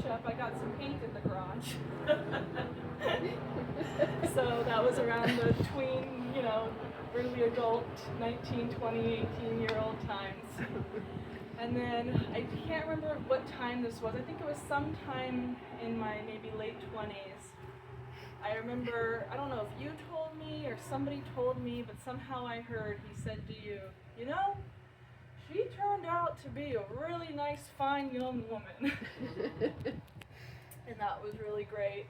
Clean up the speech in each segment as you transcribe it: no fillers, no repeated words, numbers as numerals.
catch up. I got some paint in the garage. So that was around the tween, early adult, 19, 20, 18-year-old times. And then I can't remember what time this was. I think it was sometime in my maybe late 20s. I remember, I don't know if you told me or somebody told me, but somehow I heard he said to you, she turned out to be a really nice, fine young woman. And that was really great.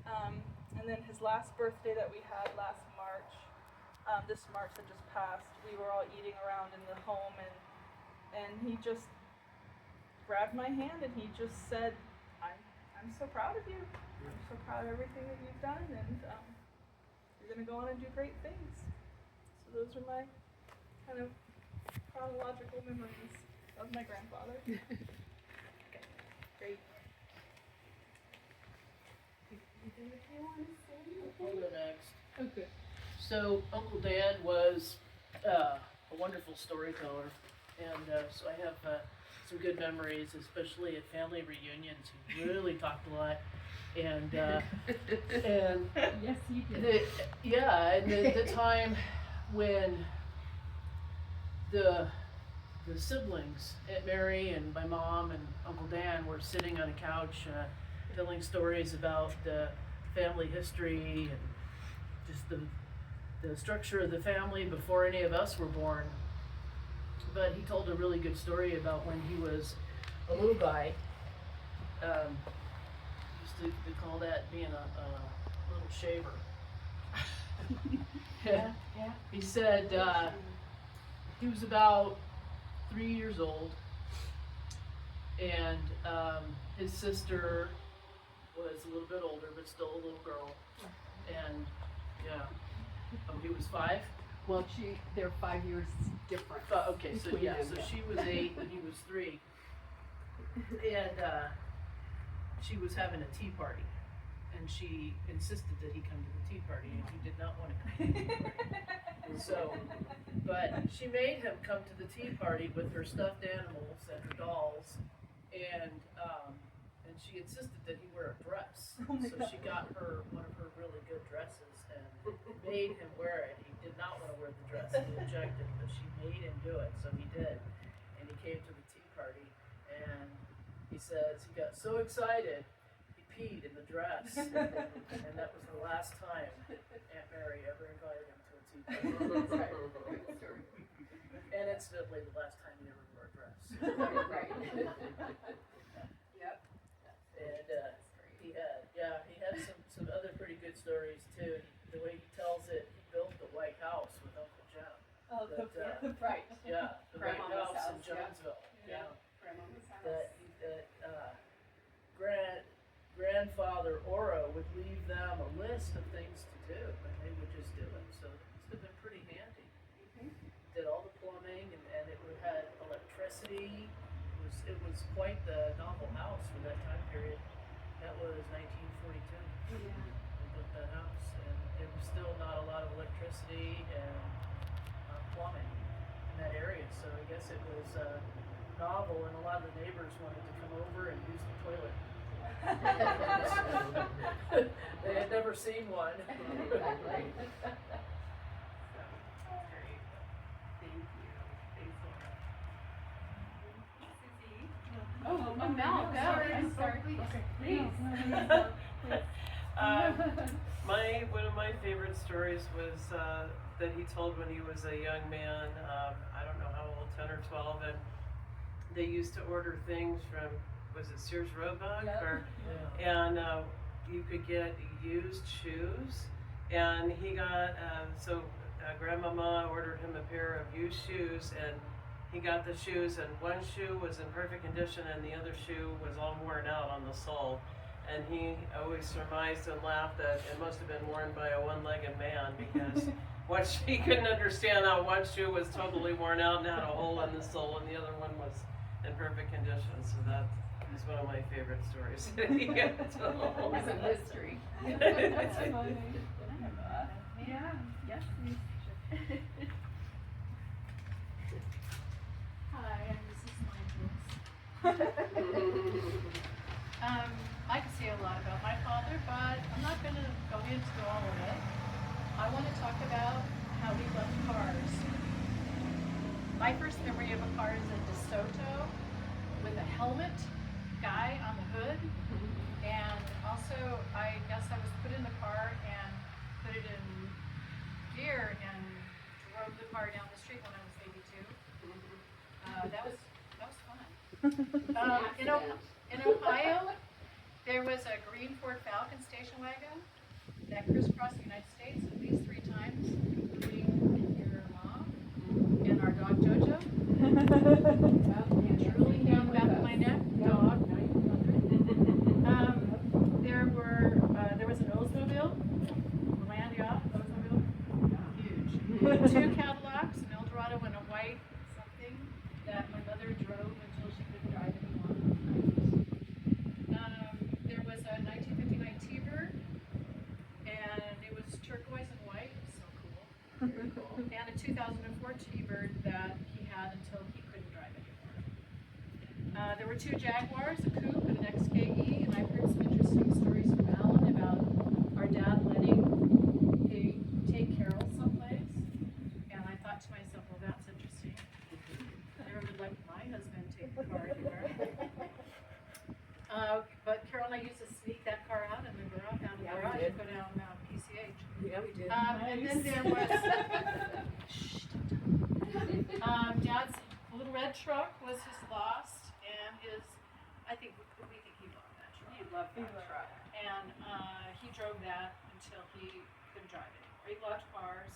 And then his last birthday that we had last March, this March that just passed, we were all eating around in the home, and he just grabbed my hand and he just said, I'm so proud of you. I'm so proud of everything that you've done, and you're going to go on and do great things. So those are my kind of chronological memories of my grandfather. Okay, great. I'll go next. Okay. So Uncle Dan was a wonderful storyteller, and so I have some good memories, especially at family reunions. He really talked a lot, and Yes, you did. and the time when the siblings, Aunt Mary and my mom and Uncle Dan, were sitting on a couch telling stories about the family history and just the structure of the family before any of us were born. But he told a really good story about when he was a little guy. Used to call that being a little shaver. Yeah. He said he was about 3 years old, and his sister was a little bit older, but still a little girl. And he was 5. Well, they're 5 years different. Okay, so between them, so she was 8 and he was 3, and she was having a tea party, and she insisted that he come to the tea party, and he did not want to come to the tea party. So, but she made him come to the tea party with her stuffed animals and her dolls, and she insisted that he wear a dress. So she got her one of her really good dresses and made him wear it. He did not want to wear the dress. He objected, but she made him do it, so he did. And he came to the tea party, and he says he got so excited he peed in the dress, and that was the last time Aunt Mary ever invited him to a tea party. And incidentally, the last time he ever wore a dress. Right. Yep. And he had some other pretty good stories too. The way he tells it, he built the White House with Uncle Jim. Oh, Right. Yeah, the White Grandmama's House in house, Jonesville. Yeah. Grandmama's house. That grandfather Oro would leave them a list of things to do, and they would just do it. So it must have been pretty handy. Did all the plumbing, and it had electricity. It was quite the novel house for that time period. That was 1942. Yeah. They built that house, and there was still not a lot of electricity and plumbing in that area. So I guess it was novel, and a lot of the neighbors wanted to come over and use the toilet. They had never seen one. Exactly. Oh, Mel, go. I'm sorry. Please. One of my favorite stories was that he told when he was a young man, I don't know how old, 10 or 12, and they used to order things from, was it Sears Roebuck? Yep. And you could get used shoes, and he got, Grandmama ordered him a pair of used shoes, and he got the shoes, and one shoe was in perfect condition and the other shoe was all worn out on the sole. And he always surmised and laughed that it must have been worn by a one-legged man, because he couldn't understand how one shoe was totally worn out and had a hole in the sole and the other one was in perfect condition. So that is one of my favorite stories. It's a mystery. That's funny. Yeah. Yes. Hi, I'm Mrs. Michaels. I could say a lot about my father, but I'm not going to go into all of it. I want to talk about how he loved cars. My first memory of a car is a DeSoto with a helmet, guy on the hood, and also I guess I was put in the car and put it in gear and drove the car down the street when I was maybe 2. That was fun. In Ohio, there was a green Ford Falcon station wagon that crisscrossed the United States at least 3 times, including your mom and our dog Jojo. Drooling down the back of my neck, dog. There was an Oldsmobile, Landia Oldsmobile, huge. 2 Cadillacs, an Eldorado and a white something that my mother drove until she couldn't drive anymore. There was a 1959 T-Bird, and it was turquoise and white. It was so cool. Very cool. And a 2004 T-Bird that he had until he couldn't drive anymore. There were 2 Jaguars, a coupe and an XKE, and I've heard some interesting stories from Alan about our dad letting he take Carol someplace. And I thought to myself, well, that's interesting. I never would let my husband take the car anywhere. But Carol and I used to sneak that car out in the garage, out of the garage, and go down PCH. Yeah, we did. And then there was Dad's little red truck was his lost, and I think we think he loved that truck. He loved that truck. And he drove that until he couldn't drive it anymore. He loved cars.